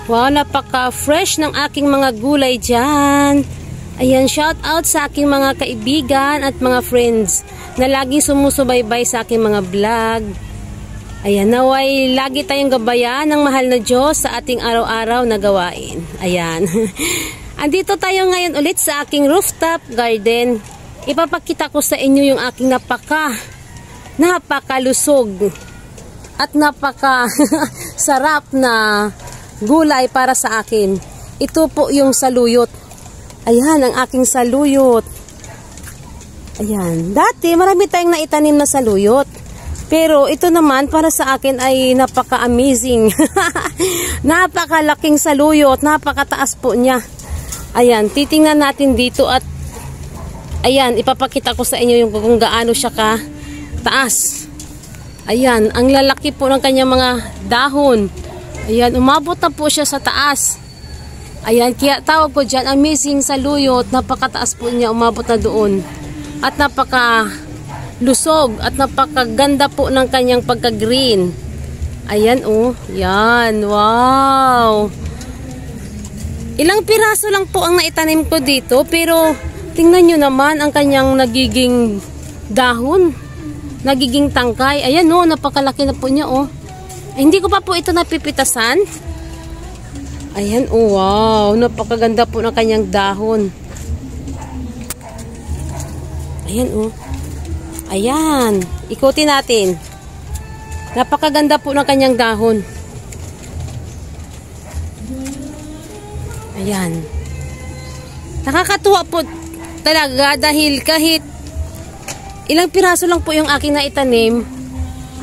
Wow, napaka-fresh ng aking mga gulay dyan. Ayan, shout out sa aking mga kaibigan at mga friends na laging sumusubaybay sa aking mga vlog. Ayan, naway lagi tayong gabayan ng mahal na Diyos sa ating araw-araw na gawain. Ayan. Andito tayo ngayon ulit sa aking rooftop garden. Ipapakita ko sa inyo yung aking napakalusog at napaka sarap na gulay para sa akin. Ito po yung saluyot. Ayan, ang aking saluyot. Ayan. Dati, marami tayong naitanim na saluyot. Pero, ito naman, para sa akin ay napaka-amazing. Napakalaking saluyot. Napakataas po niya. Ayan, titingnan natin dito at ayan, ipapakita ko sa inyo yung kung gaano siya ka-taas. Ayan, ang lalaki po ng kanyang mga dahon. Ayan, umabot na po siya sa taas. Ayan, kaya tawag ko dyan, amazing saluyot. Napakataas po niya, umabot na doon. At napaka-lusog at napakaganda po ng kanyang pagka-green. Ayan, oh. Yan, wow. Ilang piraso lang po ang naitanim ko dito. Pero, tingnan nyo naman ang kanyang nagiging dahon. Nagiging tangkay. Ayan, oh, napakalaki na po niya, oh. Hindi ko pa po ito napipitasan. Ayan, oh wow. Napakaganda po ng kanyang dahon. Ayan, oh. Ayan. Ikutin natin. Napakaganda po ng kanyang dahon. Ayan. Nakakatuwa po talaga dahil kahit ilang piraso lang po yung aking naitanim,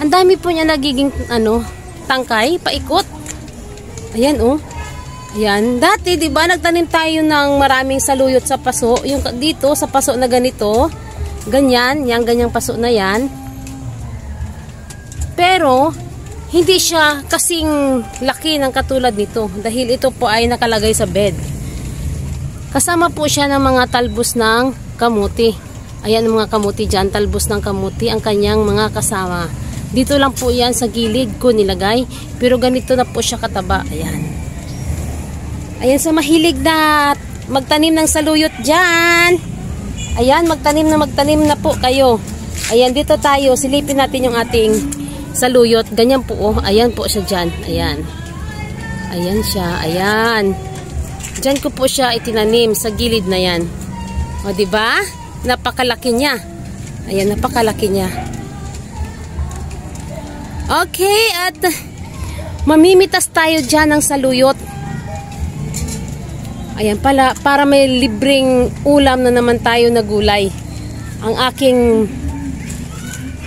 ang dami po niya nagiging tangkay, paikot. Ayan, oh. Ayan. Dati, di ba, nagtanim tayo ng maraming saluyot sa paso. Yung dito, sa paso na ganito. Ganyan. Yang ganyang paso na yan. Pero, hindi siya kasing laki ng katulad nito. Dahil ito po ay nakalagay sa bed. Kasama po siya ng mga talbos ng kamuti. Ayan, mga kamuti dyan. Talbos ng kamuti ang kanyang mga kasama. Dito lang po yan sa gilid ko nilagay. Pero ganito na po siya kataba. Ayan. Ayan, sa mahilig na magtanim ng saluyot dyan. Ayan, magtanim na po kayo. Ayan, dito tayo. Silipin natin yung ating saluyot. Ganyan po, oh. Ayan po siya dyan. Ayan. Ayan siya. Ayan. Dyan ko po siya itinanim sa gilid na yan. O, diba? Napakalaki niya. Ayan, napakalaki niya. Okay, at mamimitas tayo dyan ng saluyot. Ayan pala, para may libreng ulam na naman tayo na gulay. Ang aking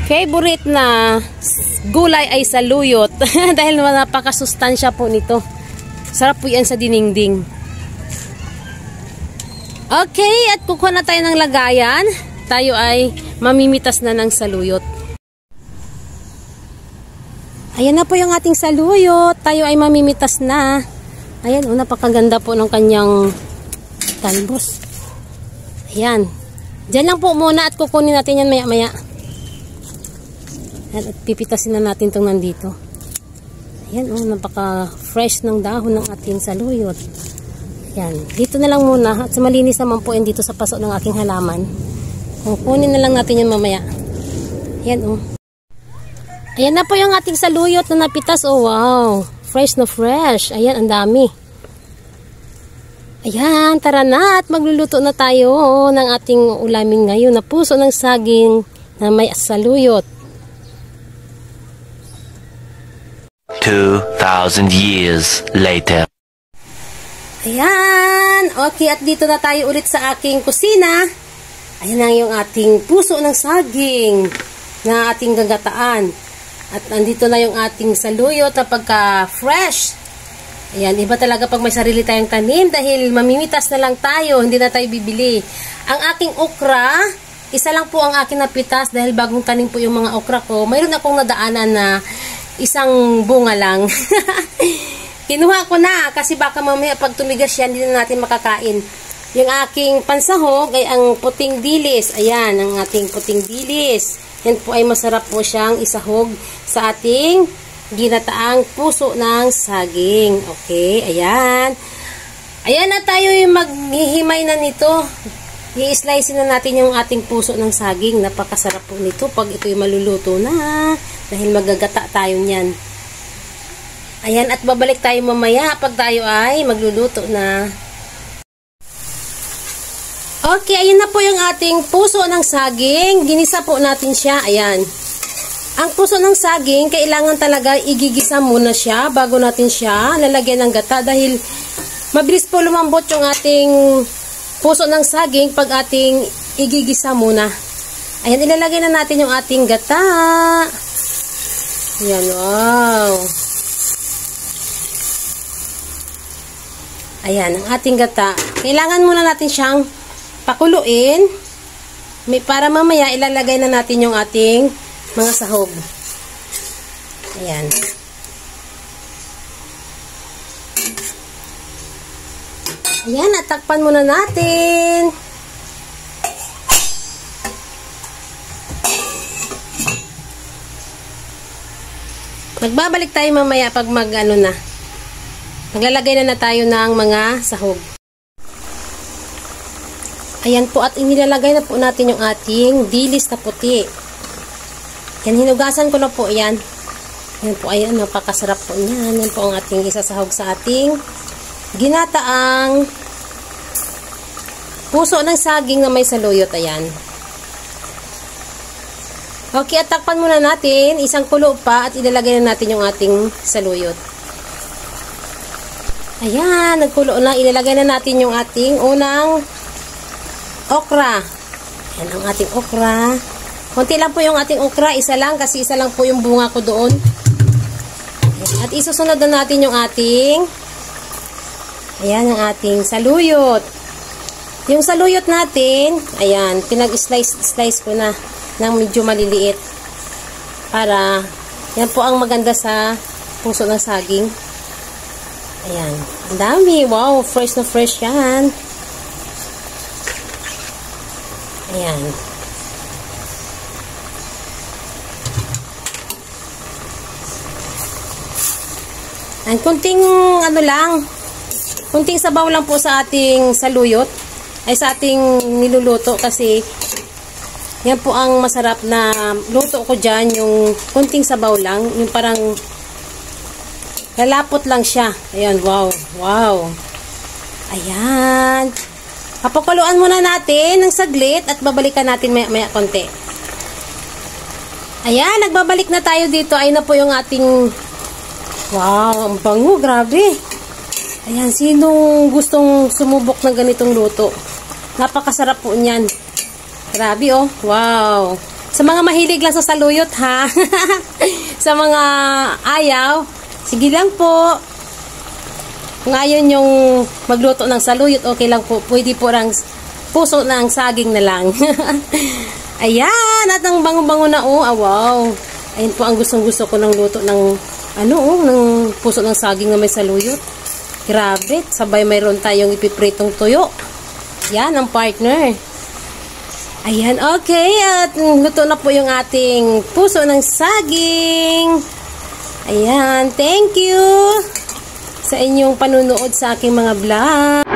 favorite na gulay ay saluyot. Dahil napakasustansya po nito. Sarap po yan sa dinengding. Okay, at kukuha na tayo ng lagayan. Tayo ay mamimitas na ng saluyot. Ayan na po yung ating saluyot. Tayo ay mamimitas na. Ayan, napakaganda po ng kanyang talbos. Ayan. Diyan lang po muna at kukunin natin yan maya-maya. At pipitasin na natin itong nandito. Ayan, napaka-fresh ng dahon ng ating saluyot. Ayan. Dito na lang muna. At sa malinis naman po yan dito sa paso ng aking halaman. Kukunin na lang natin yan mamaya. Ayan, oh. Ayan na po yung ating saluyot na napitas. Oh, wow. Fresh na fresh. Ayan, ang dami. Ayan, tara na at magluluto na tayo ng ating ulamin ngayon na puso ng saging na may saluyot. 2,000 years later. Ayan. Okay, at dito na tayo ulit sa aking kusina. Ayan na yung ating puso ng saging na ating gagataan. At nandito na yung ating saluyot na pagka-fresh. Ayan, iba talaga pag may sarili tayong tanim dahil mamimitas na lang tayo, hindi na tayo bibili. Ang aking okra, isa lang po ang aking napitas dahil bagong tanim po yung mga okra ko. Mayroon akong nadaanan na isang bunga lang. Kinuha ko na kasi baka mamaya pag tumigas yan, hindi na natin makakain. Yung aking pansahog ay ang puting dilis. Ayan, ang ating puting dilis. Yan po ay masarap po siyang isahog sa ating ginataang puso ng saging. Okay, ayan. Ayan na tayo yung maghihimay na nito. I-slice na natin yung ating puso ng saging. Napakasarap po nito pag ito yung maluluto na. Dahil magagata tayo niyan. Ayan, at babalik tayo mamaya pag tayo ay magluluto na. Okay, ayun na po yung ating puso ng saging. Ginisa po natin siya. Ayan. Ang puso ng saging, kailangan talaga igigisa muna siya bago natin siya lalagyan ng gata. Dahil mabilis po lumambot yung ating puso ng saging pag ating igigisa muna. Ayan, ilalagay na natin yung ating gata. Ayan, wow. Ayan, ang ating gata. Kailangan muna natin siyang pakuluin. Para mamaya ilalagay na natin yung ating mga sahog. Ayan. Ayan, at takpan muna natin. Magbabalik tayo mamaya pag maglalagay na tayo ng mga sahog. Ayan po, at inilalagay na po natin yung ating dilis na puti. Yan, hinugasan ko na po yan. Yan po, ayan, napakasarap po niyan. Yan po ang ating isasahog sa ating ginataang puso ng saging na may saluyot. Ayan. Okay, at takpan muna natin. Isang kulo pa at ilalagay na natin yung ating saluyot. Ayan, nagkulo na. Ilalagay na natin yung ating unang okra. Ayan ang ating okra. Konti lang po yung ating okra. Isa lang kasi isa lang po yung bunga ko doon. Ayan. At isusunod na natin yung ating ang ating saluyot. Yung saluyot natin, ayan, pinag-slice ko na ng medyo maliliit. Para, yan po ang maganda sa puso ng saging. Ayan. Ang dami. Wow. Fresh na fresh yan. Ayan. Ang kunting kunting sabaw lang po sa ating saluyot. Ay sa ating niluluto kasi yan po ang masarap na luto ko dyan. Yung kunting sabaw lang. Yung parang lalapot lang siya. Ayan, wow. Wow. Ayan. Papakuluan muna natin ng saglit at babalikan natin maya konti. Ayan, nagbabalik na tayo dito. Ayun na po yung ating wow, ang bango, grabe. Ayan, sinong gustong sumubok ng ganitong luto? Napakasarap po niyan. Grabe, oh. Wow. Sa mga mahilig lang sa saluyot, ha? Sa mga ayaw, sige lang po. Kung ayaw nyong magluto ng saluyot, okay lang po. Pwede po lang puso ng saging na lang. Ayan, at ang bango-bango na, oh. Ah, wow. Ayan po ang gustong-gusto ko ng luto ng ng puso ng saging na may saluyot. Grabe, sabay mayroon tayong ipipritong tuyo. Yan ang partner. Ayan, okay. At luto na po yung ating puso ng saging. Ayan, thank you sa inyong panunood sa aking mga vlog.